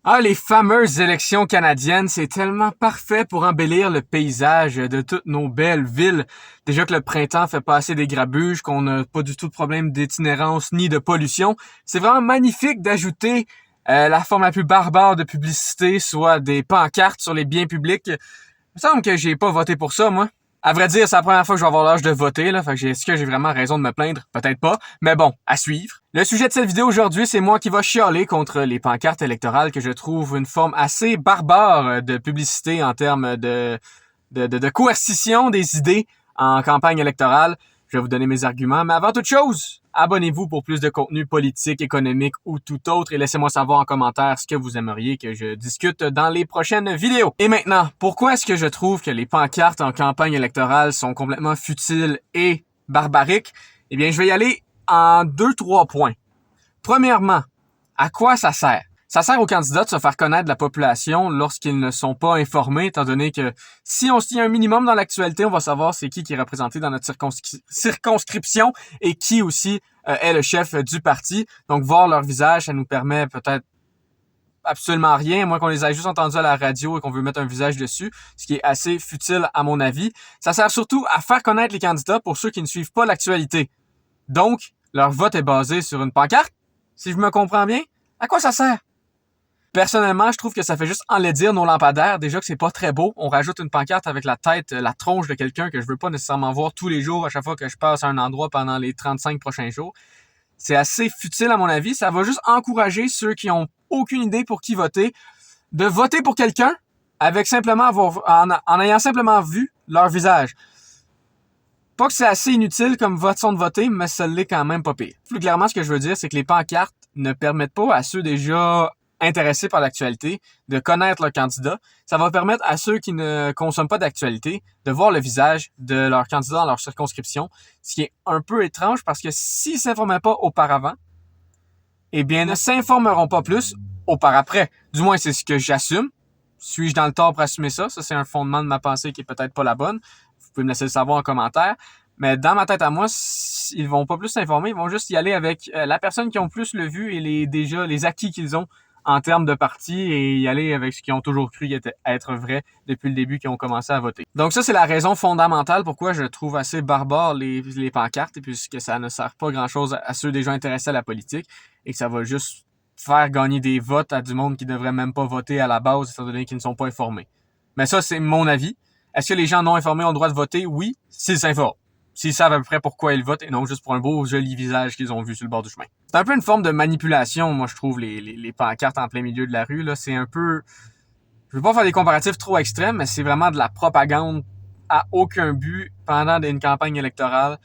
Ah, les fameuses élections canadiennes, c'est tellement parfait pour embellir le paysage de toutes nos belles villes. Déjà que le printemps fait passer des grabuges, qu'on n'a pas du tout de problème d'itinérance ni de pollution. C'est vraiment magnifique d'ajouter la forme la plus barbare de publicité, soit des pancartes sur les biens publics. Il me semble que j'ai pas voté pour ça, moi. À vrai dire, c'est la première fois que je vais avoir l'âge de voter, là. Fait que est-ce que j'ai vraiment raison de me plaindre? Peut-être pas. Mais bon, à suivre. Le sujet de cette vidéo aujourd'hui, c'est moi qui va chialer contre les pancartes électorales que je trouve une forme assez barbare de publicité en termes de coercition des idées en campagne électorale. Je vais vous donner mes arguments, mais avant toute chose, abonnez-vous pour plus de contenu politique, économique ou tout autre et laissez-moi savoir en commentaire ce que vous aimeriez que je discute dans les prochaines vidéos. Et maintenant, pourquoi est-ce que je trouve que les pancartes en campagne électorale sont complètement futiles et barbariques? Eh bien, je vais y aller en 2-3 points. Premièrement, à quoi ça sert? Ça sert aux candidats de se faire connaître de la population lorsqu'ils ne sont pas informés, étant donné que si on se tient un minimum dans l'actualité, on va savoir c'est qui est représenté dans notre circonscription et qui aussi est le chef du parti. Donc, voir leur visage, ça nous permet peut-être absolument rien, à moins qu'on les ait juste entendus à la radio et qu'on veut mettre un visage dessus, ce qui est assez futile à mon avis. Ça sert surtout à faire connaître les candidats pour ceux qui ne suivent pas l'actualité. Donc, leur vote est basé sur une pancarte, si je me comprends bien. À quoi ça sert? Personnellement, je trouve que ça fait juste enlaidir nos lampadaires. Déjà que c'est pas très beau. On rajoute une pancarte avec la tête, la tronche de quelqu'un que je veux pas nécessairement voir tous les jours à chaque fois que je passe à un endroit pendant les 35 prochains jours. C'est assez futile à mon avis. Ça va juste encourager ceux qui ont aucune idée pour qui voter de voter pour quelqu'un avec simplement en ayant simplement vu leur visage. Pas que c'est assez inutile comme façon de voter, mais ça l'est quand même pas pire. Plus clairement, ce que je veux dire, c'est que les pancartes ne permettent pas à ceux déjà intéressés par l'actualité de connaître leur candidat. Ça va permettre à ceux qui ne consomment pas d'actualité de voir le visage de leur candidat dans leur circonscription, ce qui est un peu étrange parce que s'ils s'informaient pas auparavant, eh bien, ne s'informeront pas plus auparavant. Du moins, c'est ce que j'assume. Suis-je dans le tort pour assumer ça? Ça, c'est un fondement de ma pensée qui est peut-être pas la bonne. Vous pouvez me laisser le savoir en commentaire. Mais dans ma tête à moi, ils vont pas plus s'informer, ils vont juste y aller avec la personne qui ont plus le vu et les acquis qu'ils ont en termes de parti et y aller avec ce qu'ils ont toujours cru être vrai depuis le début qu'ils ont commencé à voter. Donc ça, c'est la raison fondamentale pourquoi je trouve assez barbare les pancartes, puisque ça ne sert pas grand-chose à ceux des gens intéressés à la politique et que ça va juste faire gagner des votes à du monde qui devrait même pas voter à la base étant donné qu'ils ne sont pas informés. Mais ça, c'est mon avis. Est-ce que les gens non informés ont le droit de voter? Oui, s'ils s'informent. S'ils savent à peu près pourquoi ils votent et non juste pour un beau, joli visage qu'ils ont vu sur le bord du chemin. C'est un peu une forme de manipulation, moi, je trouve, les pancartes en plein milieu de la rue, là. C'est un peu... Je veux pas faire des comparatifs trop extrêmes, mais c'est vraiment de la propagande à aucun but pendant une campagne électorale,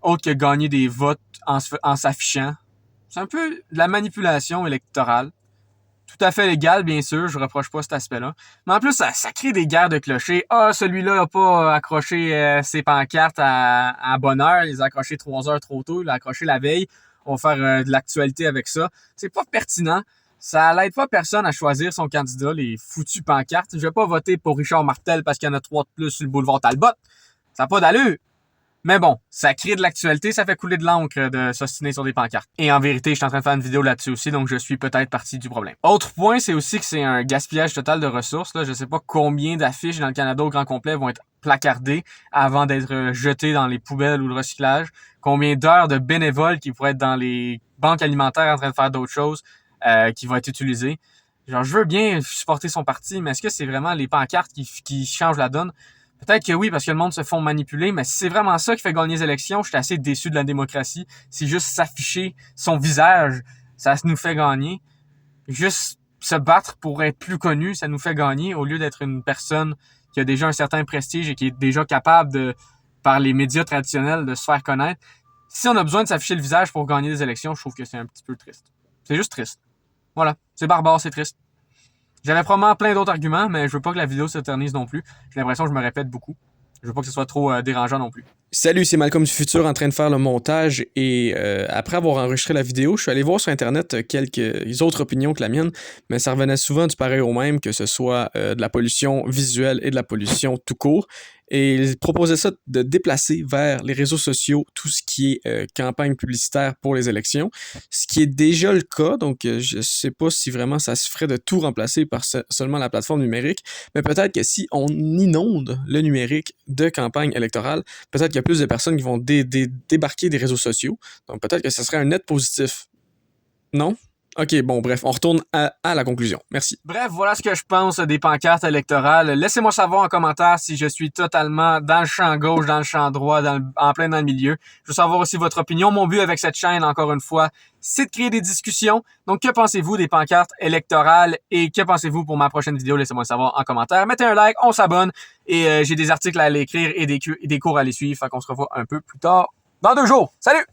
autre que gagner des votes en s'affichant. C'est un peu de la manipulation électorale. Tout à fait légal, bien sûr, je reproche pas cet aspect-là. Mais en plus, ça crée des guerres de clochers. Ah, celui-là a pas accroché ses pancartes à bonne heure, il les a accrochées 3 heures trop tôt, il l'a accroché la veille. On va faire de l'actualité avec ça. C'est pas pertinent. Ça l'aide pas personne à choisir son candidat, les foutues pancartes. Je vais pas voter pour Richard Martel parce qu'il y en a 3 de plus sur le boulevard Talbot. Ça n'a pas d'allure. Mais bon, ça crée de l'actualité, ça fait couler de l'encre de s'ostiner sur des pancartes. Et en vérité, je suis en train de faire une vidéo là-dessus aussi, donc je suis peut-être partie du problème. Autre point, c'est aussi que c'est un gaspillage total de ressources. Là, je sais pas combien d'affiches dans le Canada au grand complet vont être placardées avant d'être jetées dans les poubelles ou le recyclage. Combien d'heures de bénévoles qui pourraient être dans les banques alimentaires en train de faire d'autres choses qui vont être utilisées. Genre, je veux bien supporter son parti, mais est-ce que c'est vraiment les pancartes qui changent la donne? Peut-être que oui, parce que le monde se font manipuler, mais si c'est vraiment ça qui fait gagner les élections, je suis assez déçu de la démocratie. C'est juste s'afficher son visage, ça nous fait gagner. Juste se battre pour être plus connu, ça nous fait gagner, au lieu d'être une personne qui a déjà un certain prestige et qui est déjà capable de, par les médias traditionnels, de se faire connaître. Si on a besoin de s'afficher le visage pour gagner des élections, je trouve que c'est un petit peu triste. C'est juste triste. Voilà, c'est barbare, c'est triste. J'avais probablement plein d'autres arguments, mais je veux pas que la vidéo s'éternise non plus. J'ai l'impression que je me répète beaucoup. Je veux pas que ce soit trop dérangeant non plus. Salut, c'est Malcolm du futur en train de faire le montage et après avoir enregistré la vidéo, je suis allé voir sur internet quelques autres opinions que la mienne, mais ça revenait souvent du pareil au même, que ce soit de la pollution visuelle et de la pollution tout court. Et ils proposaient ça de déplacer vers les réseaux sociaux tout ce qui est campagne publicitaire pour les élections, ce qui est déjà le cas, donc je sais pas si vraiment ça se ferait de tout remplacer par seulement la plateforme numérique, mais peut-être que si on inonde le numérique de campagne électorale, peut-être qu'il y a plus de personnes qui vont débarquer des réseaux sociaux. Donc peut-être que ce serait un net positif. Non? Ok, bon, bref, on retourne à la conclusion. Merci. Bref, voilà ce que je pense des pancartes électorales. Laissez-moi savoir en commentaire si je suis totalement dans le champ gauche, dans le champ droit, en plein dans le milieu. Je veux savoir aussi votre opinion. Mon but avec cette chaîne, encore une fois, c'est de créer des discussions. Donc, que pensez-vous des pancartes électorales et que pensez-vous pour ma prochaine vidéo? Laissez-moi savoir en commentaire. Mettez un like, on s'abonne et j'ai des articles à aller écrire et des cours à aller suivre. Fait qu'on se revoit un peu plus tard dans 2 jours. Salut!